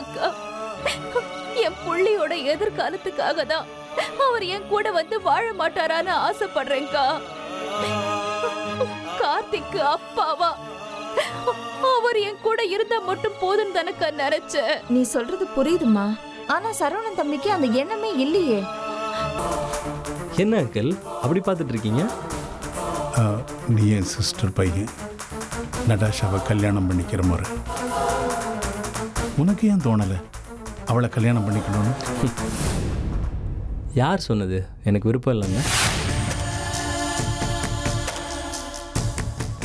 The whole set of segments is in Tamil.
அக்கா, என் புள்ளியோட எதிர்காலத்துக்காக தான் அவர் என் கூட வந்து வாழ மாட்டாரான்னு ஆசைப்படுறேன்க்கா. கார்த்திக்கு அப்பாவா அவர் என் கூட இருந்தா மட்டும் போதும் தானக்கா நினைச்ச. நீ சொல்றது புரியுதுமா, ஆனா சரவணன் தம்பிக்கு அந்த எண்ணமே இல்லையே. என்ன அங்கிள் அப்படி பார்த்துட்டு இருக்கீங்க? நீ என் சிஸ்டர் பையன் நடாஷாவை கல்யாணம் பண்ணிக்கிற முறை உனக்கு ஏன் தோணலை அவளை கல்யாணம் பண்ணிக்கணும்னு? யார் சொன்னது? எனக்கு விருப்பம் இல்லைங்க.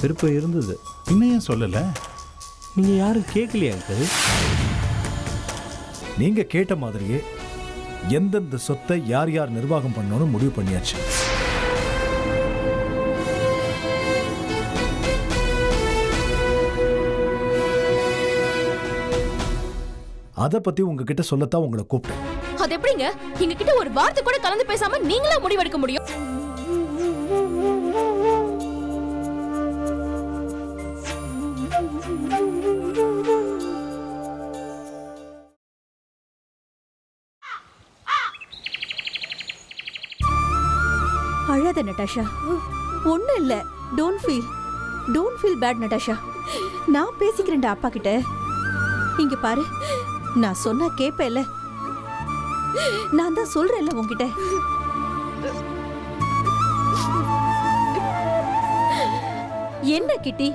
விருப்பம் இருந்தது. இன்னும் ஏன் சொல்லலை? நீங்கள் யாரும் கேட்கலையா அங்கிள்? நீங்க கேட்ட மாதிரியே எந்தெந்த சொத்தை யார் யார் நிர்வாகம் பண்ணணும்னு முடிவு பண்ணியாச்சு. அத பத்தி உங்ககிட்ட சொல்லத்தான் உங்களை கூப்பிட்டேன். அது எப்படிங்க எங்க கிட்ட ஒரு வார்த்தை கூட கலந்து பேசாம நீங்களா முடிவெடுக்க முடியும்? அழாத நட்டாஷா, ஒண்ணு இல்ல. Don't feel bad Natasha. நான் பேசிக்கிறேன்டா அப்பா கிட்ட. இங்க பாரு, நான் சொன்னா கேப்பேல. நான் தான் சொல்றேன்ல உன்கிட்ட. என்ன கிட்டி,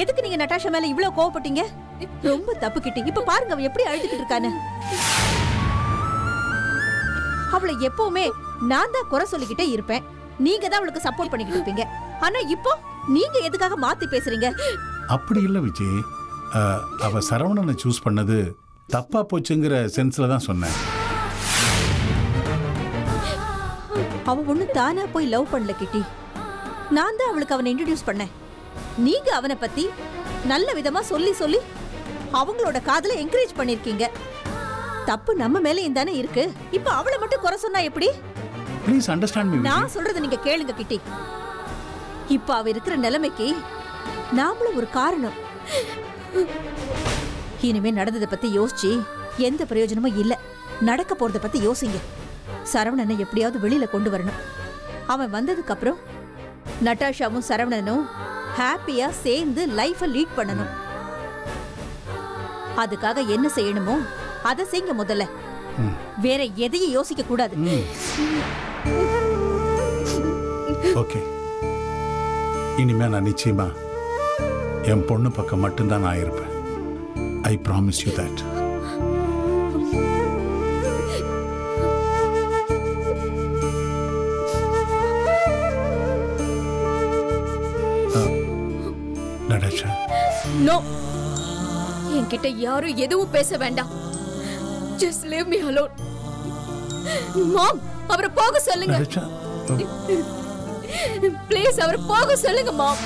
எதுக்கு நீங்க நட்டாஷா மேல இவ்வளவு கோவப்பட்டீங்க? ரொம்ப தப்பு கிட்டி. இப்ப பாருங்க அவ எப்படி அழுதுகிட்டு இருக்கான்னு. அவளை எப்பவுமே நான் தான் குறை சொல்லிக்கிட்டே இருப்பேன், நீங்க தான் அவளுக்கு சப்போர்ட் பண்ணிக்கிட்டு இருப்பீங்க. ஆனா இப்போ நீங்க எதுக்காக மாத்தி பேசுறீங்க? அப்படி இல்லை விஜய், அவ சரவணனை சூஸ் பண்ணது தப்பா போச்சுங்கிற சென்ஸ்ல தான் சொன்னேன். அவ ஒண்ணு தானா போய் லவ் பண்ணல கிட்டி. நான் தான் அவளுக்கு அவனை இன்ட்ரோடியூஸ் பண்ணேன். நீங்க அவனை பத்தி நல்ல விதமா சொல்லி சொல்லி அவங்களோட காதலை என்கரேஜ் பண்ணிருக்கீங்க. தப்பு நம்ம மேலேயும் தானே இருக்கு. இப்ப அவளை மட்டும் குறை சொன்னா எப்படி? Please understand me. நான் சொல்றதை நீங்க கேளுங்க கிட்டி. இப்ப அவ இருக்கிற நிலைமைக்கு நாமளும் ஒரு காரணம். இனிமே நடந்ததை பத்தி யோசிச்சு எந்த பிரயோஜனமும் இல்ல. நடக்க போறத பத்தி யோசிங்க. சரவணனை எப்படியாவது வெளியில கொண்டு வரணும். அவன் வந்ததுக்கு அப்புறம் நட்டாஷாவும் சரவணனும் ஹாப்பியா சேர்ந்து லைஃப லீட் பண்ணணும். அதுக்காக என்ன செய்யணுமோ அதை செய்யுங்க முதல்ல. வேற எதையும் யோசிக்க கூடாது. ஓகே, இனிமே நான் நிச்சயமா என் பொண்ணு பக்கம் மட்டும்தான் நான் இருப்பேன். I promise you that. Natasha, no, என்கிட்ட யாரும் எதுவும் பேச வேண்டாம். Just leave me alone. Mom, அவரை போக சொல்லுங்க. நடாஷா, ப்ளீஸ் அவரை போக சொல்லுங்க மாம்.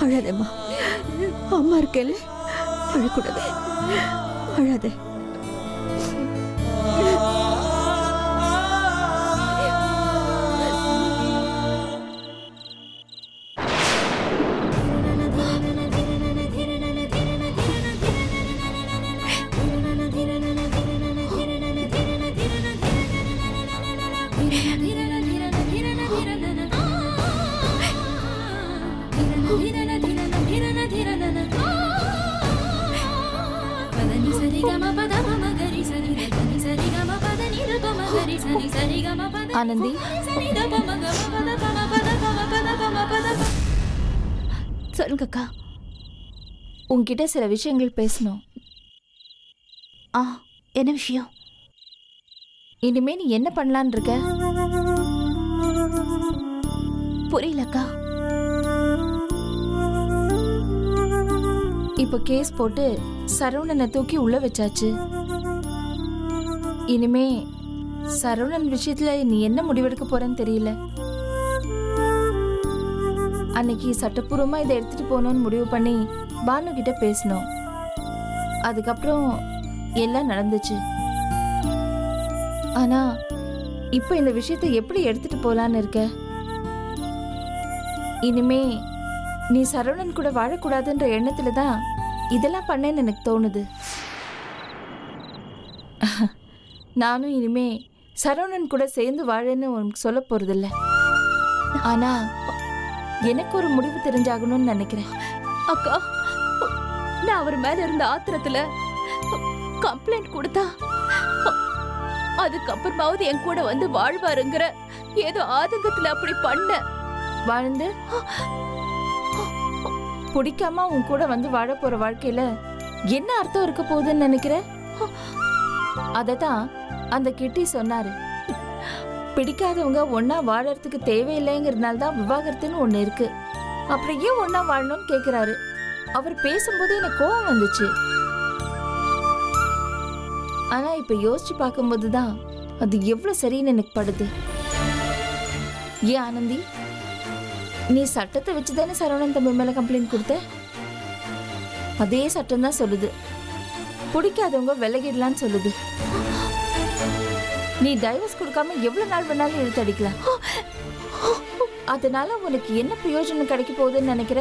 அழாதேம்மா, அம்மா இருக்கேல்ல, அழக்கூடாது. அழாதே. ஆனந்தி, சொல்லுங்க அக்கா. உன்கிட்ட சில விஷயங்கள் பேசணும். என்ன விஷயம்? இனிமே நீ என்ன பண்ணலான் இருக்க? புரியலக்கா. இப்போ கேஸ் போட்டு சரவணனை தூக்கி உள்ள வச்சாச்சு. இனிமே சரவணன் விஷயத்துல நீ என்ன முடிவெடுக்க போறன்னு தெரியல. அன்னைக்கு சட்டப்பூர்வமா இதை எடுத்துட்டு போகணும்னு முடிவு பண்ணி பானு கிட்ட பேசணும். அதுக்கப்புறம் எல்லாம் நடந்துச்சு. ஆனா இப்ப இந்த விஷயத்தை எப்படி எடுத்துட்டு போலான்னு இருக்க? இனிமே நீ சரவணன் கூட வாழக்கூடாதுன்ற எண்ணத்துல தான் இதெல்லாம் பண்ணேன்னு எனக்கு தோணுது. நானும் இனிமே சரவணன் கூட சேர்ந்து வாழன்னு உனக்கு சொல்ல போறதில்ல. ஆனா எனக்கு ஒரு முடிவு தெரிஞ்சாகணும்னு நினைக்கிறேன். அக்கா, நான் அவர் மேல இருந்த ஆத்திரத்துல கம்ப்ளைண்ட் கொடுத்தா அதுக்கப்புறமாவது என் கூட வந்து வாழ்வாருங்கிற ஏதோ ஆதங்கத்துல அப்படி பண்ண. வாழ்ந்து பிடிக்காம உன் கூட வந்து வாழ போற வாழ்க்கையில என்ன அர்த்தம் இருக்க போகுதுன்னு நினைக்கிற? அததான் அந்த கிட்டி சொன்னாரு. பிடிக்காதவங்க ஒன்னா வாழறதுக்கு தேவையில்லைங்கிறதுனால தான் விவாகரத்துன்னு ஒண்ணு இருக்கு. அப்புறம் ஏன் ஒன்னா வாழணும்னு கேக்குறாரு. அவர் பேசும்போது எனக்கு கோவம் வந்துச்சு. ஆனா இப்ப யோசிச்சு பார்க்கும்போது தான் அது எவ்வளவு சரின்னு எனக்கு படுது. ஏன் ஆனந்தி, நீ சட்டத்தை வச்சுதானே சரவணன் தம்பி மேல கம்ப்ளைண்ட் கொடுத்த? அதே சட்டம் தான் சொல்லுது பிடிக்காதவங்க விலகிடலான்னு சொல்லுது. நீ டைவர்ஸ் கொடுக்காம எவ்வளவு நாள் வேணாலும் இழுத்தடிக்கலாம். அதனால உனக்கு என்ன பிரயோஜனம் கிடைக்க போகுதுன்னு நினைக்கிற?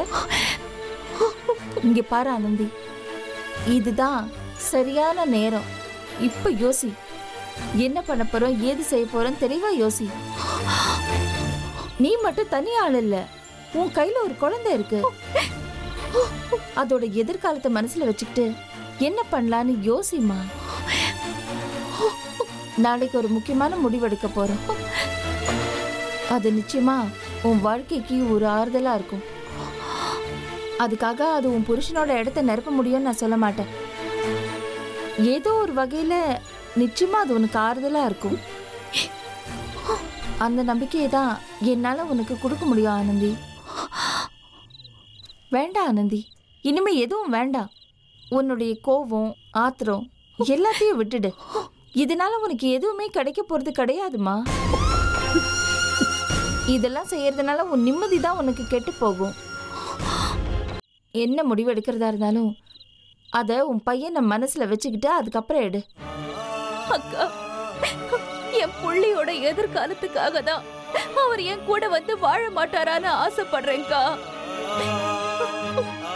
இங்க பாரு ஆனந்தி, இதுதான் சரியான நேரம். இப்ப யோசி, என்ன பண்ண போறோம், ஏது செய்ய போறோம் தெளிவா யோசி. நீ மட்டும் தனி ஆள் இல்ல, உன் கையில ஒரு குழந்தை இருக்கு. அதோட எதிர்காலத்தை மனசுல வச்சுக்கிட்டு என்ன பண்ணலான்னு யோசிமா. நாளைக்கு ஒரு முக்கியமான முடிவெடுக்க போறோம். அது நிச்சயமா உன் வாழ்க்கைக்கு ஒரு ஆறுதலா இருக்கும். அதுக்காக அது உன் புருஷனோட இடத்தை நிரப்ப முடியும்னு நான் சொல்ல மாட்டேன். ஏதோ ஒரு வகையில நிச்சயமா அது உனக்கு ஆறுதலா இருக்கும். அந்த நம்பிக்கையை தான் என்னால உனக்கு கொடுக்க முடியும் ஆனந்தி. வேண்டாம் ஆனந்தி, இனிமே எதுவும் வேண்டாம். உன்னுடைய கோபம், ஆத்திரம் எல்லாத்தையும் விட்டுடு. இதனால உனக்கு எதுவுமே கிடைக்க போறது கிடையாதுமா. இதெல்லாம் செய்யறதுனால உன் நிம்மதி தான் உனக்கு கெட்டு போகும். என்ன முடிவு எடுக்கிறதா இருந்தாலும் அத உன் பையனை மனசுல வச்சுக்கிட்டு அதுக்கப்புறம் எடு. அக்கா, என் புள்ளியோட எதிர்காலத்துக்காக தான் அவர் என் கூட வந்து வாழ மாட்டாரான்னு ஆசைப்படுறேன்க்கா.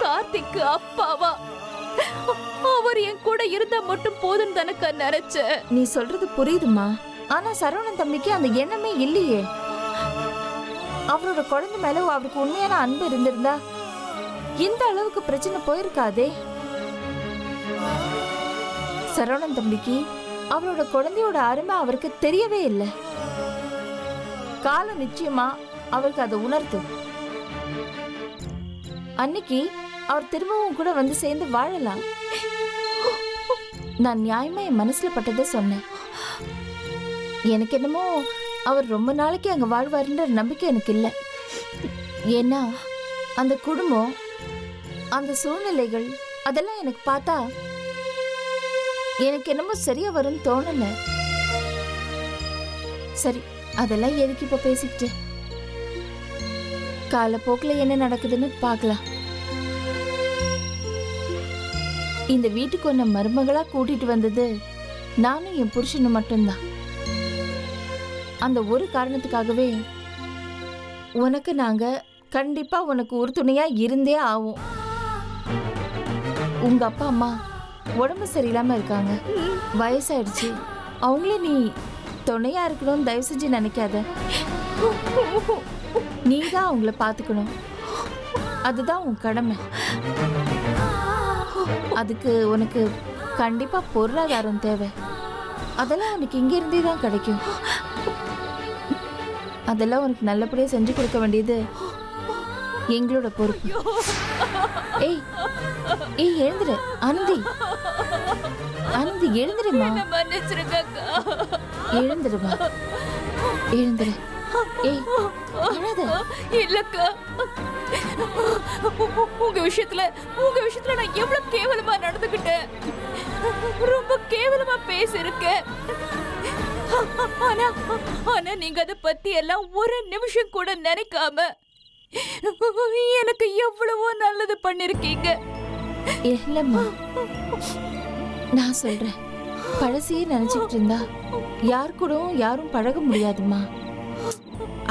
கார்த்திக்கு அப்பாவா அவர் என் கூட இருந்தா மட்டும் போதும் தனக்கு நினைச்ச. நீ சொல்றது புரியுதுமா, ஆனா சரவணன் தம்பிக்கு அந்த எண்ணமே இல்லையே. அவரோட குழந்தை மேல அவருக்கு உண்மையான அன்பு இருந்திருந்தா இந்த அளவுக்கு பிரச்சனை போயிருக்காதே. சரவணன் தம்பிக்கு அவரோட குழந்தையோட அருமை அவருக்கு தெரியவே இல்லை. காலம் நிச்சயமா அவருக்கு அதை உணர்த்தும். அன்னைக்கு அவர் திரும்பவும் கூட வந்து சேர்ந்து வாழலாம். நான் நியாயமா என் மனசுல பட்டதை சொன்னேன். எனக்கு என்னமோ அவர் ரொம்ப நாளைக்கு அங்க வாழ்வாருன்ற நம்பிக்கை எனக்கு இல்லை. ஏன்னா அந்த குடும்பம், அந்த சூழ்நிலைகள் அதெல்லாம் எனக்கு பார்த்தா எனக்கு என்னமோ சரியா வரும்னு தோணல. சரி, அதெல்லாம் எதுக்கு இப்ப பேசிக்கிட்டு? காலப்போக்கில் என்ன நடக்குதுன்னு பார்க்கலாம். இந்த வீட்டுக்கு உன்னை மருமகளா கூட்டிட்டு வந்தது நானும் என் புருஷனும் மட்டும்தான். அந்த ஒரு காரணத்துக்காகவே உனக்கு நாங்க கண்டிப்பா உனக்கு ஒரு துணையா இருந்தே ஆகும். உங்க அப்பா அம்மா உடம்பு சரியில்லாம இருக்காங்க, வயசாயிடுச்சு. அவங்களே நீ துணையா இருக்கணும்னு தயவு செஞ்சு நினைக்காத. நீ தான் அவங்கள பாத்துக்கணும். அதுதான் உன் கடமை. அதுக்கு உனக்கு கண்டிப்பா பொருளாதாரம் தேவை. அதெல்லாம் உனக்கு இங்க இருந்தே தான் கிடைக்கும். அதெல்லாம் உனக்கு நல்லபடியா செஞ்சு கொடுக்க வேண்டியது எங்களோட பொறுப்பு. ஏய் ஏய், எழுந்துரு ஆனந்தி. ஆனந்தி எழுந்துருமா, எழுந்துருமா, எழுந்துரு. ஏய் அழாத. இல்லக்கா, உங்க விஷயத்துல நான் எவ்வளவு கேவலமா நடந்துக்கிட்டேன், ரொம்ப கேவலமா பேசிருக்கேன். ஆனா ஆனா நீங்க அதை பத்தி எல்லாம் ஒரு நிமிஷம் கூட நினைக்காம எனக்கு எவ்வளவோ நல்லது பண்ணிருக்கீங்க. இல்லம்மா, நான் சொல்றேன், பழசையே நினைச்சிட்டு இருந்தா யார் கூடவும் யாரும் பழக முடியாதுமா.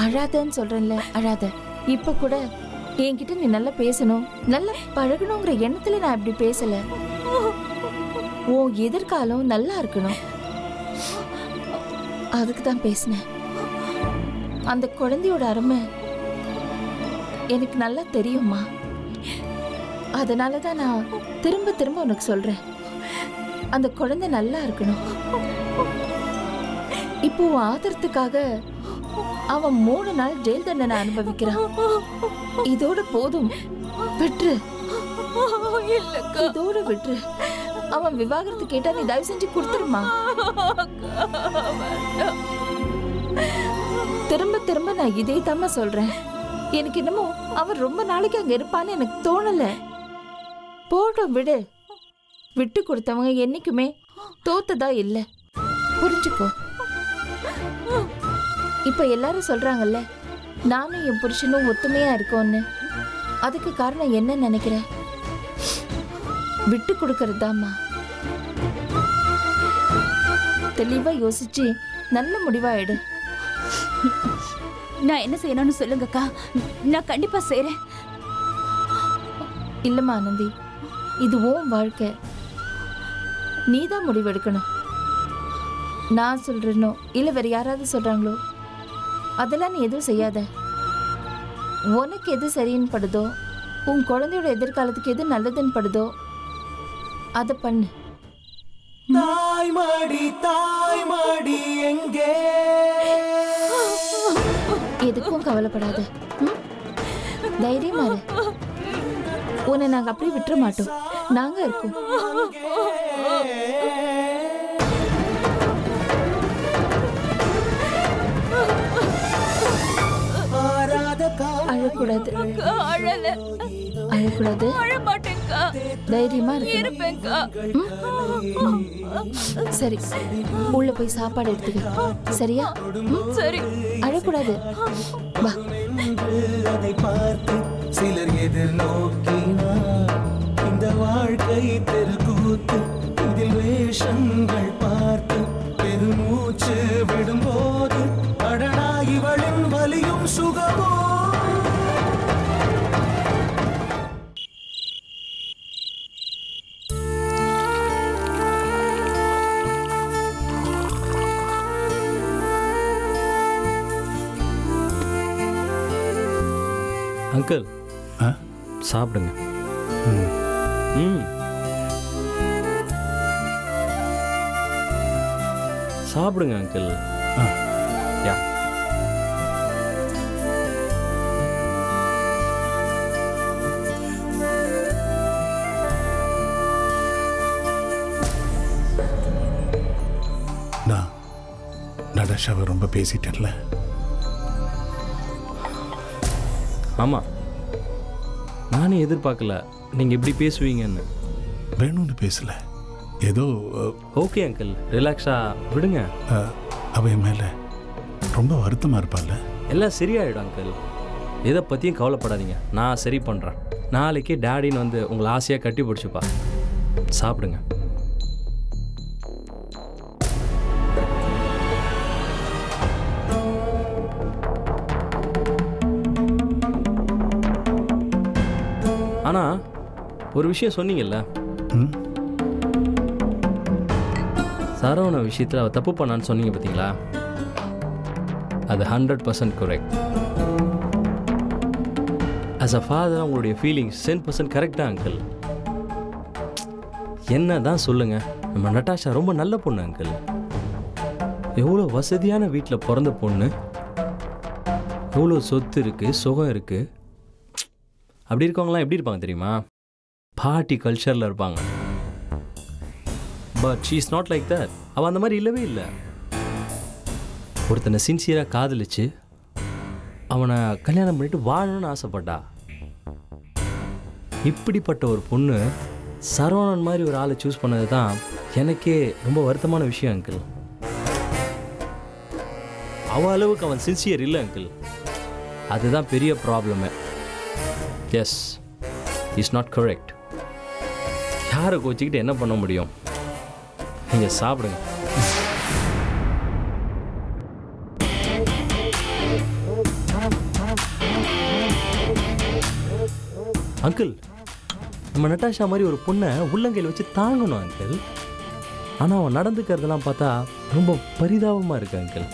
அழாதன்னு சொல்றேன்ல, அழாத. இப்ப கூட என்கிட்ட நீ நல்லா பேசணும், நல்லா பழகணுங்கிற எண்ணத்துல நான் இப்படி பேசல. உன் எதிர்காலம் நல்லா இருக்கணும், அதுக்கு தான் பேசினேன். அந்த குழந்தையோட அருமை எனக்கு நல்லா தெரியுமா. அதனாலதான் நான் திரும்ப திரும்ப உனக்கு சொல்றேன், அந்த குழந்தை நல்லா இருக்கணும். இப்போ உன் ஆதரத்துக்காக அவன் 3 நாள் ஜெயில் தண்டனை அனுபவிக்கிறான். இதோட போதும், விட்டுரு. இதோட விட்டுரு. அவன் விவாகரத்து கேட்டா நீ தயவு செஞ்சு கொடுத்துருமா. திரும்ப திரும்ப நான் இதே தாம சொல்றேன். எனக்கு என்னமோ அவன் ரொம்ப நாளைக்கு அங்க இருப்பான்னு எனக்கு தோணல. போட்டோம், விடு. விட்டு கொடுத்தவங்க என்னைக்குமே தோத்ததா இல்ல, புரிஞ்சுக்கோ. இப்ப எல்லாரும் சொல்றாங்கல்ல, நானும் என் புருஷனும் ஒத்துமையா இருக்கோன்னு. அதுக்கு காரணம் என்ன நினைக்கிற? விட்டு கொடுக்கறதாம்மா. தெளிவா யோசிச்சு நல்ல முடிவா எடு. நான் என்ன செய்யணும்னு சொல்லுங்கக்கா, நான் கண்டிப்பா செய்றேன். இல்லம்மா ஆனந்தி, இது உன் வாழ்க்கை, நீதான் முடிவெடுக்கணும். நான் சொல்றேனோ இல்ல வேற யாராவது சொல்றாங்களோ அதெல்லாம் நீ எதுவும் செய்யாத. உனக்கு எது சரின்னு படுதோ, உன் குழந்தையோட எதிர்காலத்துக்கு எது நல்லதுன்னு படுதோ அதை பண்ணு. தாய்மாடி எங்கே? எதுக்கும் கவலைப்படாத, தைரியமா இரு. உன்னை நாங்க அப்படியே விட்டுற மாட்டோம், நாங்க இருக்கோம். அழக்கூடாது, அழக்கூடாது, தைரியமா இருப்பேன்க்கா. சரி, உள்ள போய் சாப்பாடு எடுத்துக்க, சரியா? சரி, அழக்கூடாது, வா. அதை பார்த்து சிலர் எதிர்நோக்கினார். இந்த வாழ்க்கை தெருக்கூத்து, இதில் வேஷங்கள் பார்த்து பெருமூச்சு விடும்போது அடடா இவளின் வலியும் சுகமோ. அங்கிள், சாப்பிடுங்க. சாப்பிடுங்க அங்கிள். யா. நான் நடஷாவை ரொம்ப பேசிட்டேன்ல. ஆமாம், நானே எதிர்பார்க்கல நீங்கள் இப்படி பேசுவீங்கன்னு. வேணும்னு பேசல, ஏதோ. ஓகே அங்கிள், ரிலாக்ஸாக விடுங்க. அவ என் மேலே ரொம்ப வருத்தமாக இருப்பாள்ல. எல்லாம் சரியாயிடும் அங்கிள், எதை பற்றியும் கவலைப்படாதீங்க, நான் சரி பண்ணுறேன். நாளைக்கு டேடின்னு வந்து உங்களை ஆசையாக கட்டி பிடிச்சிப்பா. சாப்பிடுங்க. ஆனால் ஒரு விஷயம் சொன்னீங்கல்ல, சரவண விஷயத்தில் அவள் தப்பு பண்ணான்னு சொன்னீங்க பார்த்தீங்களா, அது 100% கரெக்ட். ஆஸ் அ ஃபாதர் உங்களுடைய ஃபீலிங்ஸ் 10% கரெக்டாக அங்கிள். என்ன தான் சொல்லுங்கள், நம்ம நட்டாஷா ரொம்ப நல்ல பொண்ணு அங்கிள். எவ்வளோ வசதியான வீட்டில் பிறந்த பொண்ணு, எவ்வளோ சொத்து இருக்குது, சுகம் இருக்குது. அப்படி இருக்கவங்களாம் எப்படி இருப்பாங்க தெரியுமா? பார்ட்டி கல்ச்சரில் இருப்பாங்க. But she is not like that. அவள் அந்த மாதிரி இல்லவே இல்லை. ஒருத்தனை சின்சியராக காதலிச்சு அவனை கல்யாணம் பண்ணிட்டு வாழணும்னு ஆசைப்பட்டா. இப்படிப்பட்ட ஒரு பொண்ணு சரவணன் மாதிரி ஒரு ஆளை சூஸ் பண்ணது தான் எனக்கே ரொம்ப வருத்தமான விஷயம் அங்கிள். அவ அளவுக்கு அவன் சின்சியர் இல்லை அங்கிள். அதுதான் பெரிய ப்ராப்ளமே. Yes, is not correct. யாரை கோச்சிக்கிட்டு என்ன பண்ண முடியும்? நீங்கள் சாப்பிடுங்க. அங்கிள், நம்ம நட்டாஷா மாதிரி ஒரு பொண்ணை உள்ளங்கையில் வச்சு தாங்கணும் அங்கிள். ஆனால் அவன் நடந்துக்கிறதெல்லாம் பார்த்தா ரொம்ப பரிதாபமாக இருக்கு அங்கிள்.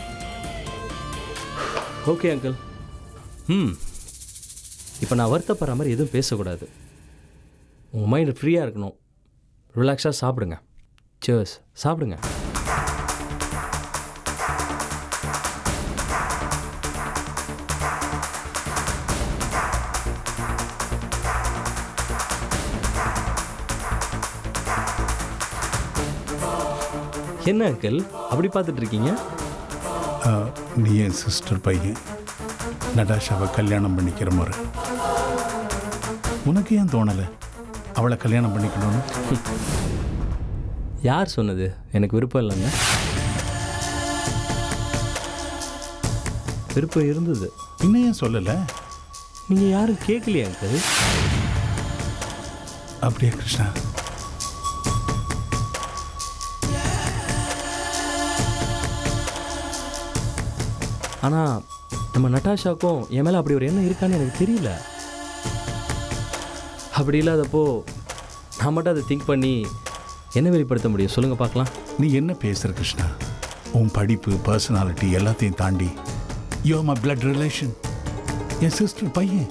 Okay uncle. இப்போ நான் வருத்தப்படுற மாதிரி எதுவும் பேசக்கூடாது. உங்கள் மைண்ட் ஃப்ரீயாக இருக்கணும். ரிலாக்ஸாக சாப்பிடுங்க. சேர்ஸ், சாப்பிடுங்க. என்ன அங்கிள் அப்படி பார்த்துட்டு இருக்கீங்க? நீ என் சிஸ்டர் பையன், நடாஷாவை கல்யாணம் பண்ணிக்கிற முறை உனக்கு ஏன் தோணலை அவளை கல்யாணம் பண்ணிக்கணும்னு? யார் சொன்னது? எனக்கு விருப்பம் இல்லைங்க. விருப்பம் இருந்தது. இன்னும் ஏன் சொல்லலை? நீங்கள் யாரும் கேட்கலையா அங்கிள்? அப்படியா கிருஷ்ணா? ஆனால் நம்ம நட்டாஷாவுக்கும் என் மேலே அப்படி ஒரு எண்ணம் இருக்கான்னு எனக்கு தெரியல. அப்படி இல்லாதப்போ நான் மட்டும் அதை திங்க் பண்ணி என்ன வெளிப்படுத்த முடியும்? சொல்லுங்கள் பார்க்கலாம். நீ என்ன பேசுகிற கிருஷ்ணா? உன் படிப்பு, பர்சனாலிட்டி எல்லாத்தையும் தாண்டி you are my blood relation, N sister பையன்.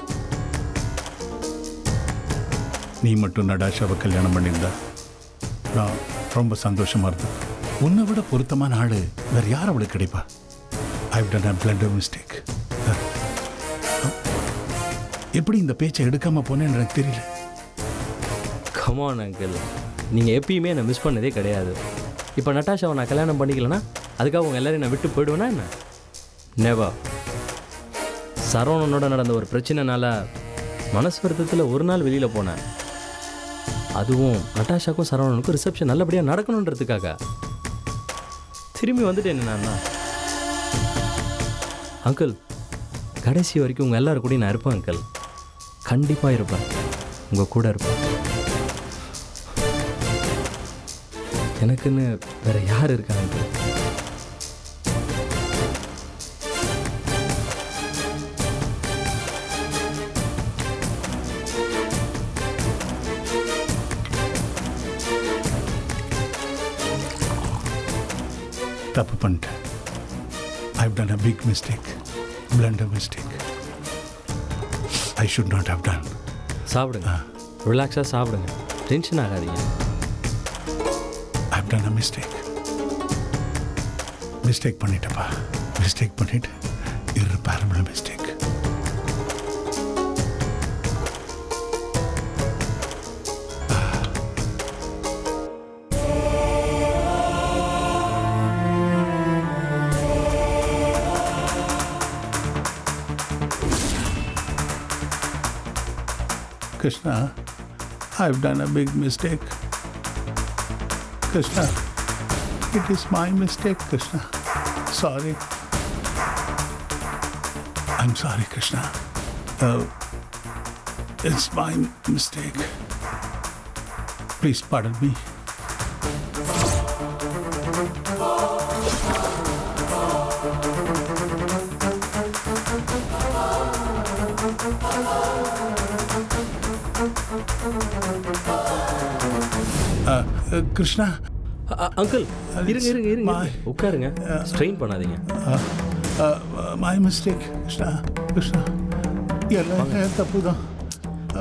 நீ மட்டும் நடாஷாவை கல்யாணம் பண்ணியிருந்தா நான் ரொம்ப சந்தோஷமாக இருந்தேன். உன்னை விட பொருத்தமான ஆள் வேறு யார் அவளுக்கு கிடைப்பா? I've done a blunder mistake. எப்படி இந்த பேச்சை எடுக்காமல் போனேன்னு எனக்கு தெரியல. கமான் அங்கிள், நீங்கள் எப்பயுமே என்னை மிஸ் பண்ணதே கிடையாது. இப்போ நட்டாஷாவை நான் கல்யாணம் பண்ணிக்கலன்னா அதுக்காக உங்கள் எல்லோரையும் நான் விட்டு போயிடுவேனா என்ன? நெவர். சரவணனோட நடந்த ஒரு பிரச்சனைனால மனசு வருத்தத்தில் ஒரு நாள் வெளியில் போனேன். அதுவும் நட்டாஷாக்கும் சரவணனுக்கும் ரிசப்ஷன் நல்லபடியாக நடக்கணுன்றதுக்காக. திரும்பி வந்துட்டேன் நான். அங்கிள், கடைசி வரைக்கும் உங்கள் எல்லாரும் கூட நான் இருப்பேன் அங்கிள். கண்டிப்பாக இருப்பேன், உங்கள் கூட இருப்பேன். எனக்குன்னு வேற யார் இருக்காங்க அங்கிள்? தப்பு பண்ணிட்டேன். I've done a big mistake, blunder mistake. I should not have done. சாப்பிடுங்க, ரிலாக்ஸாக சாப்பிடுங்க, டென்ஷன் ஆகாதீங்க. I've done a mistake. Mistake பண்ணிட்டப்பா, mistake பண்ணிட்டு irreparable mistake. Krishna, I've done a big mistake. Krishna, it is my mistake, Krishna. Sorry. I'm sorry, Krishna. It's my mistake. Please pardon me. Krishna. Uncle, இருங்க இருங்க இருங்க, உட்காருங்க, ஸ்ட்ரெயின் பண்ணாதீங்க. My mistake Krishna. கிருஷ்ணா, எல்லாம் தப்பு தான்.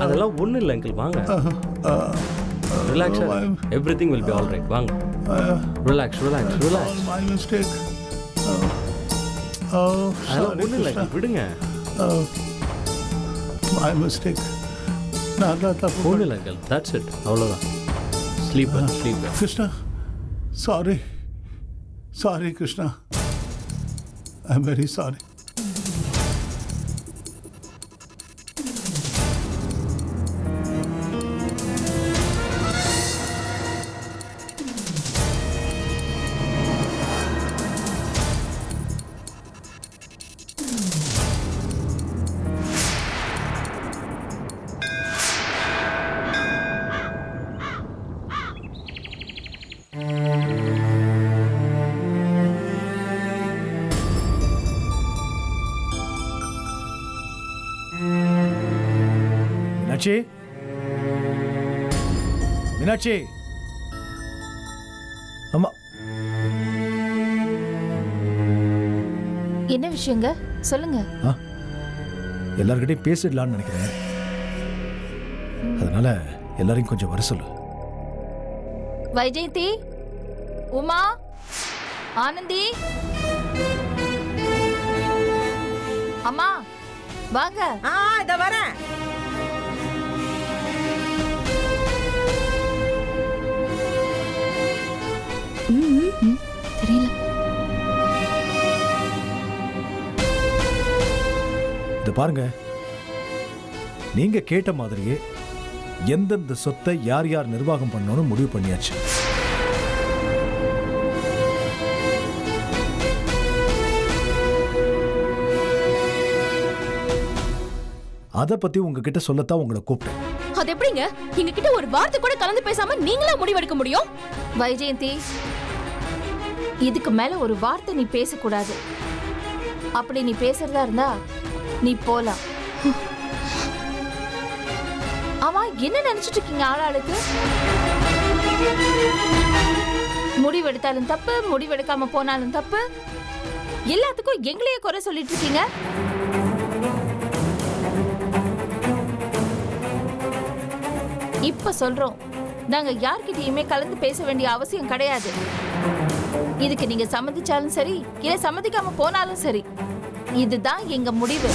அதெல்லாம் ஒன்றும் இல்லை அங்கிள், வாங்க. Relax, everything will be all right. வாங்க, relax relax relax. My mistake. அதெல்லாம் ஒன்றும் இல்லை, விடுங்க. My mistake. நான் தான் தப்பு. ஒன்றும் இல்லை அங்கிள், தட்ஸ் இட், அவ்வளோதான். Sleep, sleep. Krishna, sorry. Sorry, Krishna. I'm very sorry. Meenakshi Meenakshi அம்மா என்ன விஷயங்க சொல்லுங்க. எல்லார்கிட்டையும் பேசிடலான்னு நினைக்கிறேன். அதனால எல்லாரையும் கொஞ்சம் வர சொல்லு. வைஜெயந்தி, உமா, ஆனந்தி, அம்மா வாங்க. இத வரேன். தெரியல. இத பாருங்க, நீங்க கேட்ட மாதிரியே எந்தெந்த சொத்தை யார் யார் நிர்வாகம் பண்ணணும்னு முடிவு பண்ணியாச்சு. அத பத்தி உங்ககிட்ட சொல்லத்தான் உங்களை கூப்பிட்டேன். அது எப்படிங்க எங்க கிட்ட ஒரு வார்த்தை கூட கலந்து பேசாம நீங்களா முடிவெடுக்க முடியும்? வைஜெயந்தி, இதுக்கு மேல ஒரு வார்த்தை நீ பேசக்கூடாது. அப்படி நீ பேசுறதா இருந்தா நீ போலாம். ஆமா, என்ன நினைச்சிட்டு இருக்கீங்க ஆளாளுக்கு? முடிவெடுத்தாலும் தப்பு, முடிவெடுக்காம போனாலும் தப்பு. எல்லாத்துக்கும் எங்களையே குறை சொல்லிட்டு இருக்கீங்க. இப்ப சொல்றோம், நாங்க யார்கிட்டயுமே கலந்து பேச வேண்டிய அவசியம் கிடையாது. இதுக்கு நீங்க சம்மதிச்சாலும் சரி, இல்ல சம்மதிக்காம போனாலும் சரி, இதுதான் எங்க முடிவு.